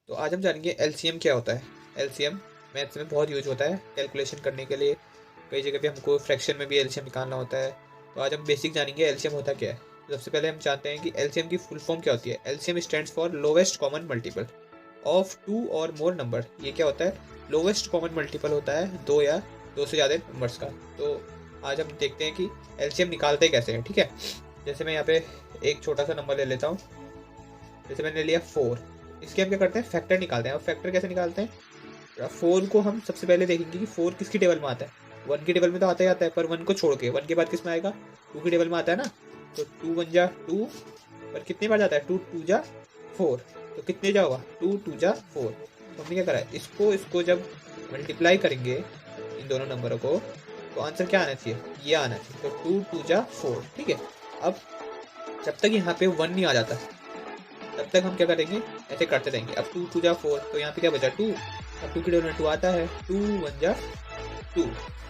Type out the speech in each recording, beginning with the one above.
तो आज हम जानेंगे एलसीएम क्या होता है। एलसीएम मैथ्स में बहुत यूज होता है कैलकुलेशन करने के लिए। कई जगह पे हमको फ्रैक्शन में भी एलसीएम निकालना होता है। तो आज हम बेसिक जानेंगे एलसीएम होता क्या है। तो सबसे पहले हम जानते हैं कि एलसीएम की फुल फॉर्म क्या होती है। LCM stands for lowest common multiple of two or more number. ये क्या होता है? लोवेस्ट कॉमन मल्टीपल होता है दो या दो से ज़्यादा नंबर्स का। तो आज हम देखते हैं कि एलसीएम निकालते कैसे हैं। ठीक है, जैसे मैं यहाँ पे एक छोटा सा नंबर ले लेता हूँ। जैसे मैंने लिया 4। इसके हम क्या करते हैं? फैक्टर निकालते हैं। और फैक्टर कैसे निकालते हैं? 4 को हम सबसे पहले देखेंगे कि 4 किसकी टेबल में आता है। 1 की टेबल में तो आता ही आता है, पर 1 को छोड़ के 1 के बाद किस में आएगा? 2 की टेबल में आता है ना। तो 2 1 जा 2, पर कितने बार जाता है? 2 2 जा 4। तो कितने जा होगा? 2 2 जा 4। तो हमने क्या करा है? इसको जब मल्टीप्लाई करेंगे इन दोनों नंबरों को, तो आंसर क्या आना चाहिए? ये आना चाहिए। तो 2 2 जा 4। ठीक है, अब जब तक यहाँ पे 1 नहीं आ जाता तब तक हम क्या करेंगे? ऐसे करते रहेंगे। अब 2 2 जा 4, तो यहाँ पे क्या बचा? 2। अब 2 की टेबल में 2 आता है। 2 1 जा 2।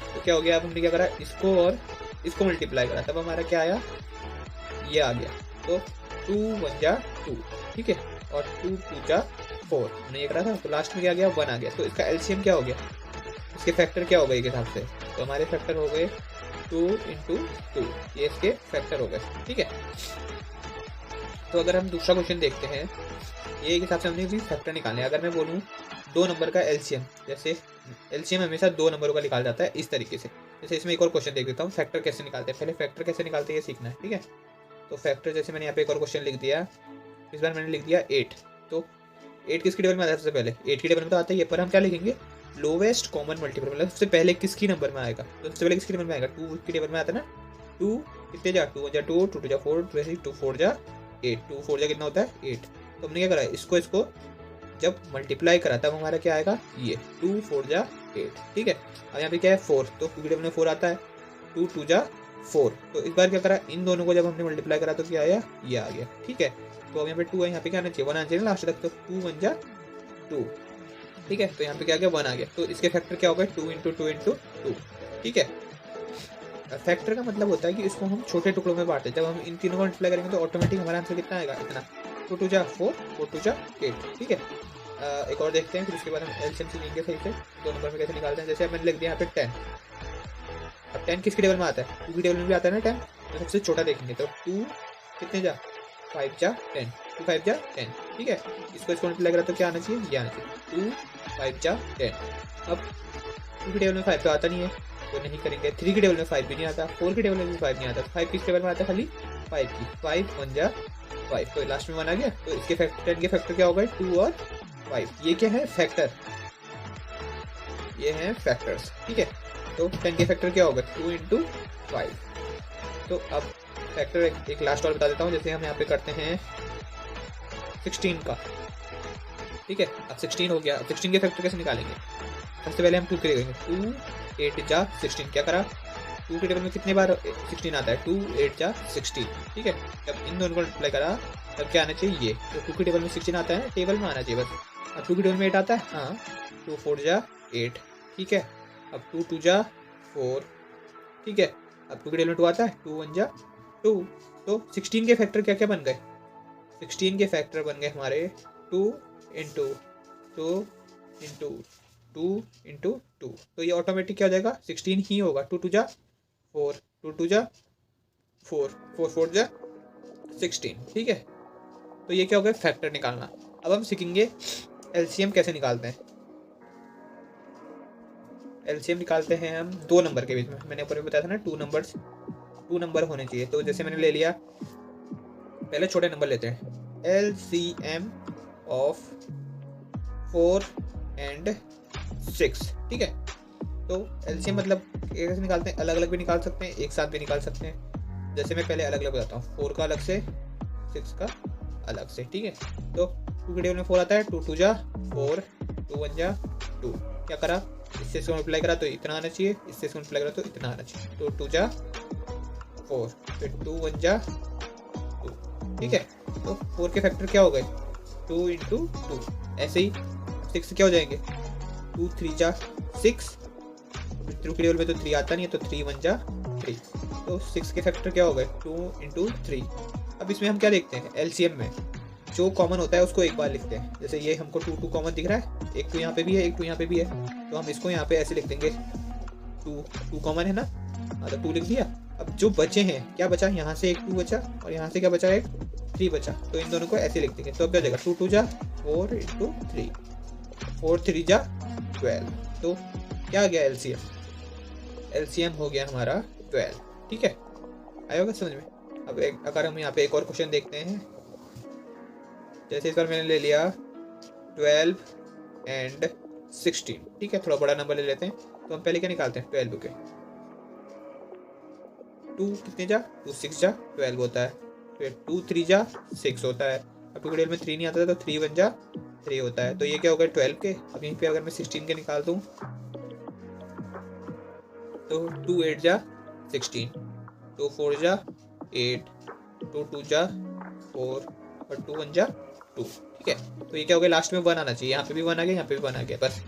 तो क्या हो गया? अब हमने क्या करा? इसको और इसको मल्टीप्लाई करा, तब हमारा क्या आया? ये आ गया। तो 2 1 जा 2। ठीक है, और 2 2 जा 4 हमने ये करा था। तो लास्ट में क्या आ गया? 1 आ गया। तो इसका एलसीएम क्या हो गया? इसके फैक्टर क्या हो गए एक हिसाब से? तो हमारे फैक्टर हो गए 2 इंटू 2। ये इसके फैक्टर हो गए। ठीक है, तो अगर हम दूसरा क्वेश्चन देखते हैं, ये एक हिसाब से हमने भी फैक्टर निकालने हैं। अगर मैं बोलूँ दो नंबर का एलसीएम, जैसे एलसीएम हमेशा दो नंबरों का निकाला जाता है इस तरीके से। जैसे इसमें एक और क्वेश्चन देख देता हूँ, फैक्टर कैसे निकालते हैं। पहले फैक्टर कैसे निकालते हैं ये सीखना है। ठीक है, तो फैक्टर जैसे मैंने यहाँ पे एक और क्वेश्चन लिख दिया। इस बार मैंने लिख दिया 8। तो 8 किसकी टेबल में आता है? सबसे पहले 8 की टेबल में तो आता ही है, पर हम क्या लिखेंगे? लोवेस्ट कॉमन मल्टीपल, मतलब सबसे पहले किसकी नंबर में आएगा? तो सबसे पहले किसकी टेबल में आएगा? 2 की टेबल में आता है ना। 2 कितने जा? 2 1 जा 2, 2 2 जा 4, 2 4 जा 8। 2 4 जा कितना होता है? 8। तो हमने क्या करा है? इसको जब मल्टीप्लाई करा तब हमारा क्या आएगा? ये 2 4 जा 8। ठीक है, अब यहाँ पे क्या है? 4। तो 2 की टेबल में 4 आता है। 2 2 जा 4। तो इस बार क्या करा? इन दोनों को जब हमने मल्टीप्लाई करा तो क्या आया? ये आ गया। ठीक है, तो अब यहाँ पे 2 है, यहाँ पे क्या आना चाहिए? 1 आना चाहिए लास्ट तक। तो 2 1 जा 2। ठीक है, तो यहाँ पे क्या आ गया? 1 आ गया। तो इसके फैक्टर क्या हो गए? 2 इंटू 2 इंटू 2। ठीक है, फैक्टर का मतलब होता है कि इसको हम छोटे टुकड़ों में बांटते हैं। जब हम इन तीनों को मल्टीप्लाई करेंगे तो ऑटोमेटिक हमारा आंसर कितना आएगा? इतना। 2 2 जा 4, 4 2 जा 8। ठीक है, एक और देखते हैं, फिर उसके बाद हम एलसीएम सीखेंगे सही से दो नंबर में कैसे निकालते हैं। जैसे मैंने लिख दिया यहाँ पे 10। अब 10 किसकी टेबल में आता है? 2 की टेबल में भी आता है ना 10। तो सबसे छोटा देखेंगे तो 2 कितने जा? 5 जा 10। 2 5 जा 10। ठीक है, इसको मल्टीप्लाई करा तो क्या आना चाहिए? ये आना चाहिए। 2 5 जा 10। अब 2 की टेबल में 5 तो आता नहीं है, तो नहीं करेंगे। 3 की टेबल में 5 भी नहीं आता। 4 की टेबल में भी 5 नहीं आता। 5 किस टेबल में आता है? खाली 5 की। 5 1 जा 5। तो लास्ट में 1 आ गया। तो इसके फैक्टर, 10 के फैक्टर क्या हो गए? 2 और 5। ये क्या है? फैक्टर। ये हैं फैक्टर्स। ठीक है, तो 10 के फैक्टर क्या होगा? 2 इंटू 5। तो अब फैक्टर एक लास्ट और बता देता हूँ। जैसे हम यहाँ पे करते हैं 16 का। ठीक है, अब 16 हो गया। अब 16 के फैक्टर कैसे निकालेंगे? सबसे पहले हम 2 के देखेंगे। 2 8 जा 16। क्या करा? 2 की टेबल में कितने बार 16 आता है? 2 8 जा 16। ठीक है, जब इन दोनों को मल्टीप्लाई करा तब क्या आना चाहिए? ये। तो 2 की टेबल में 16 आता है, टेबल में आना चाहिए बस। अब 2 की टेबल में 8 आता है। हाँ, 2 4 जा 8। ठीक है, अब 2 2 जा 4। ठीक है, अब 2 की टेबल में 2 आता है। 2 1 जा 2। तो 16 के फैक्टर क्या क्या बन गए? 16 के फैक्टर बन गए हमारे 2 इंटू 2 इंटू 2 इंटू 2। तो ये ऑटोमेटिक क्या हो जाएगा? 16 ही होगा। 2 2 जा 4, 2 2 जा 4, 4 4 जा 16। ठीक है, तो ये क्या हो गया? फैक्टर निकालना। अब हम सीखेंगे एलसीएम कैसे निकालते हैं। एलसीएम निकालते हैं हम दो नंबर के बीच में। मैंने ऊपर भी बताया था ना, 2 नंबर होने चाहिए। तो जैसे मैंने ले लिया, पहले छोटे नंबर लेते हैं। LCM of 4 and 6। ठीक है, तो एलसीएम मतलब कैसे निकालते हैं? अलग अलग भी निकाल सकते हैं, एक साथ भी निकाल सकते हैं। जैसे मैं पहले अलग अलग बताता हूँ। 4 का अलग से, 6 का अलग से। ठीक है, तो 2 की टेबल में 4 आता है। 2 2 जा 4, 2 1 जा 2। क्या करा? इससे इसको मल्टीप्लाई करा तो इतना आना चाहिए, इससे इसको मल्टीप्लाई करा तो इतना आना चाहिए। तो 2 जा 4, फिर 2 1 जा 2। ठीक है, तो 4 के फैक्टर क्या हो गए? 2 इंटू 2। ऐसे ही 6 क्या हो जाएंगे? 2 3 जा 6। 2 की टेबल में तो 3 आता नहीं है, तो 3 1 जा 3। तो 6 के फैक्टर क्या हो गए? 2 इंटू 3। अब इसमें हम क्या देखते हैं? एलसीएम में जो कॉमन होता है उसको एक बार लिखते हैं। जैसे ये हमको 2 2 कॉमन दिख रहा है, एक 2 यहाँ पे भी है, एक 2 यहाँ पे भी है, तो हम इसको यहाँ पे ऐसे लिख देंगे 2 2 कॉमन है ना, हाँ तो 2 लिख दिया। अब जो बचे हैं, क्या बचा, यहाँ से एक 2 बचा और यहाँ से क्या बचा, एक 3 बचा, तो इन दोनों को ऐसे लिख देंगे। तो अब क्या हो जाएगा 2 2 जा 4 इंटू 3, 4 3 जा 12। तो क्या आ गया एलसीएम, एलसीएम हो गया हमारा 12। ठीक है, आया होगा समझ में। अब अगर हम यहाँ पे एक और क्वेश्चन देखते हैं, जैसे इस बार मैंने ले लिया 12 एंड 16। ठीक है, थोड़ा बड़ा नंबर ले लेते हैं, तो हम पहले क्या निकालते हैं 12 के 2 कितने जा 2 6 जा 12 होता है, फिर 2 3 जा 6 होता है। अब 2 में 3 नहीं आता था तो 3 1 जा 3 होता है, तो ये क्या हो गया 12 के। अब यहीं पे अगर मैं 16 के निकाल दूँ तो 2 8 जा 16, 2 4 जा 8, 2 2 जा 4 और 2 1 जा 2। ठीक है, तो ये क्या हो गया, लास्ट में 1 आना चाहिए, यहाँ पे भी 1 आ गया, यहाँ पे भी 1 आ गया बस।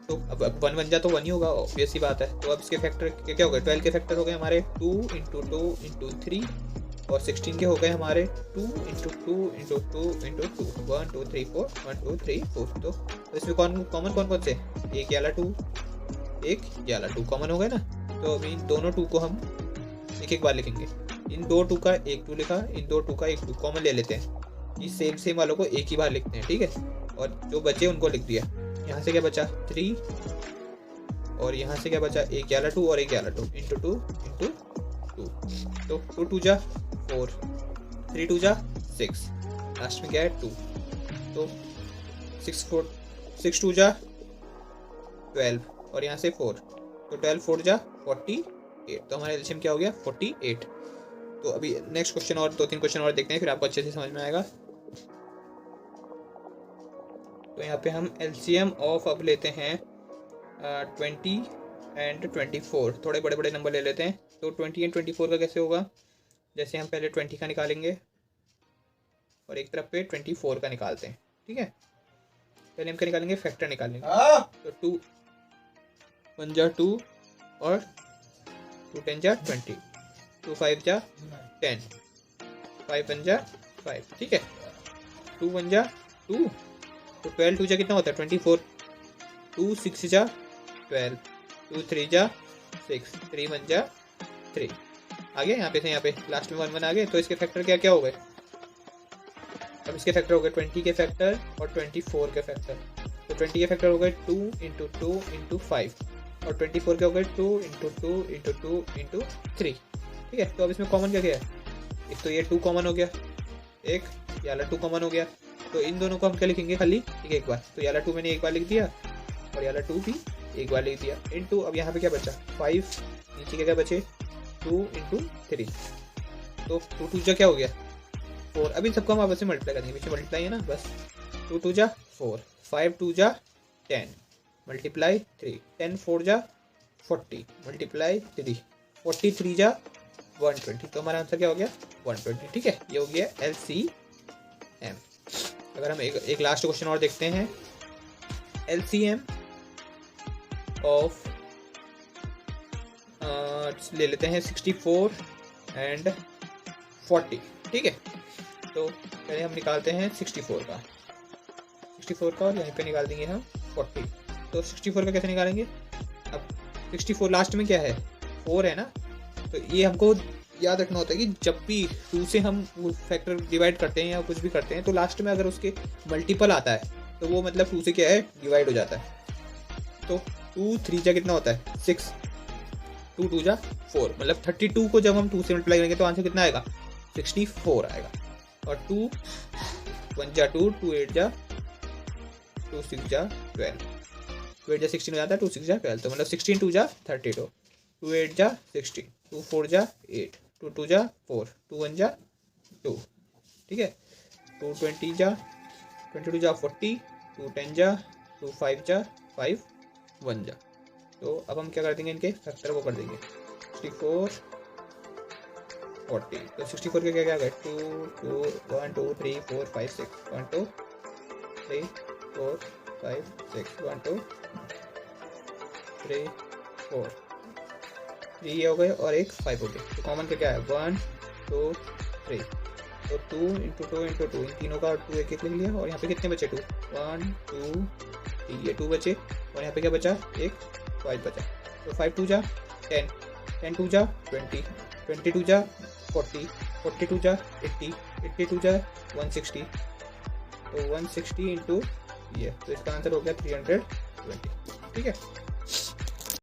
तो अब 1 1 जा तो 1 ही होगा, ऑब्वियस ही बात है। तो अब इसके फैक्टर क्या हो गए, 12 के फैक्टर हो गए हमारे 2 इंटू 2 इंटू 3, और 16 के हो गए हमारे 2 इंटू 2 इंटू 2 इंटू 2, 1 2 3 4 1 2 3 4। तो इसमें कॉमन कौन से, एक वाला 2 एक ये वाला 2 कॉमन हो गए ना। तो अभी इन दोनों 2 को हम एक एक बार लिखेंगे। इन 2 2 का एक 2 लिखा, इन 2 2 का एक 2 कॉमन ले लेते हैं, इस सेम वालों को एक ही बार लिखते हैं। ठीक है, और जो बचे उनको लिख दिया। यहाँ से क्या बचा 3, और यहाँ से क्या बचा एक वाला 2 और एक वाला 2 इंटू 2 इंटू 2, तो 2 2 जा 4, 3 2 जा 6, लास्ट में क्या है 2, तो 6 2 जा 12 और यहाँ से 4, तो 12 4 जा 48। तो हमारा एलसीएम क्या हो गया 48। तो अभी नेक्स्ट क्वेश्चन और 2 3 क्वेश्चन और देखते हैं, फिर आपको अच्छे से समझ में आएगा। तो यहाँ पे हम एलसीएम ऑफ अब लेते हैं 20 एंड 24, थोड़े बड़े बड़े नंबर ले लेते हैं। तो 20 एंड 24 का कैसे होगा, जैसे हम पहले 20 का निकालेंगे और एक तरफ पे 24 का निकालते हैं। ठीक है, पहले हम क्या निकालेंगे, फैक्टर निकालेंगे। तो 2 1 जा 2 और 2 10 जा 20, 2 5 जा 10, 5 1 जा 5। ठीक है, 2 1 जा 2, तो 12 2 जा कितना होता है 24, 2 6 जा 12, 2 3 जा 6, 3 1 जा 3 आ गया। यहाँ पे से यहाँ पे लास्ट में 1 1 आ गए। तो इसके फैक्टर क्या क्या हो गए, अब इसके फैक्टर हो गए 20 के फैक्टर और 24 के फैक्टर। तो 20 के फैक्टर हो गए 2 इंटू 2 इंटू 5, और 24 के हो गए 2 इंटू 2 इंटू 2 इंटू 3। ठीक है, तो अब इसमें कॉमन क्या क्या है, एक तो ये 2 कॉमन हो गया, एक ये वाला 2 कॉमन हो गया। तो इन दोनों को हम क्या लिखेंगे खाली एक बार, तो ये वाला 2 मैंने एक बार लिख दिया और ये वाला 2 भी एक बार लिख दिया इंटू। अब यहाँ पे क्या बचा 5, नीचे क्या क्या बचे 2 इंटू 3, तो 2 2 जा क्या हो गया 4। अभी सबको हम आपस में मल्टीप्लाई करेंगे, पीछे मल्टीप्लाई है ना बस। 2 2 जा 4, 5 2 जा 10 मल्टीप्लाई 3, 10 4 जा 40 मल्टीप्लाई 3, 43 जा 120। तो हमारा आंसर क्या हो गया 120। ठीक है, ये हो गया एलसीएम। अगर हम एक लास्ट क्वेश्चन और देखते हैं, एलसीएम ऑफ ले लेते हैं 64 एंड 40। ठीक है, तो पहले हम निकालते हैं 64 का और यहीं पे निकाल देंगे हम 40। तो 64 का कैसे निकालेंगे, अब 64 लास्ट में क्या है 4 है ना, तो ये हमको याद रखना होता है कि जब भी 2 से हम फैक्टर डिवाइड करते हैं या कुछ भी करते हैं, तो लास्ट में अगर उसके मल्टीपल आता है तो वो मतलब 2 से क्या है डिवाइड हो जाता है। तो 2 3 जा कितना होता है 6, 2 2 जा 4, मतलब 32 को जब हम 2 से मल्टीप्लाई करेंगे तो आंसर कितना आएगा 64 आएगा। और 2 1 जा 2, 2 8 जा 2 6 जा 12, 2 8 जा 16 हो जाता है, 2 6 जा 12, तो मतलब 16 2 जा 32, 2 8 जा 16, 2 4 जा 8, 2 2 जा 4, 2 1 जा 2। ठीक है, 2 20 जा 22 जा 40, 2 10 जा 2 5 जा 5 1 जा। तो अब हम क्या कर देंगे, इनके फैक्टर को कर देंगे 64 40। तो 64 के क्या क्या गए 2 2 1 2 3 4 5 6, 1 2 3 4 5 6, 1 2 3 4, 3 ये हो गए और एक 5 हो गए। तो कॉमन का क्या है 1 2 3, तो 2 इन तीनों का 2 एक एक लिख लिया। और यहाँ पे कितने बचे 2, 1 2 3, ये 2 बचे। और यहाँ पे क्या बचा, एक 5 बचा। तो 5 2 जा 10, 10 2 जा 20, 20 2 जा 40, 40 2 जा 80, 80 2 जा 160। तो 160 इंटू ये, तो इसका आंसर हो गया 320। ठीक है।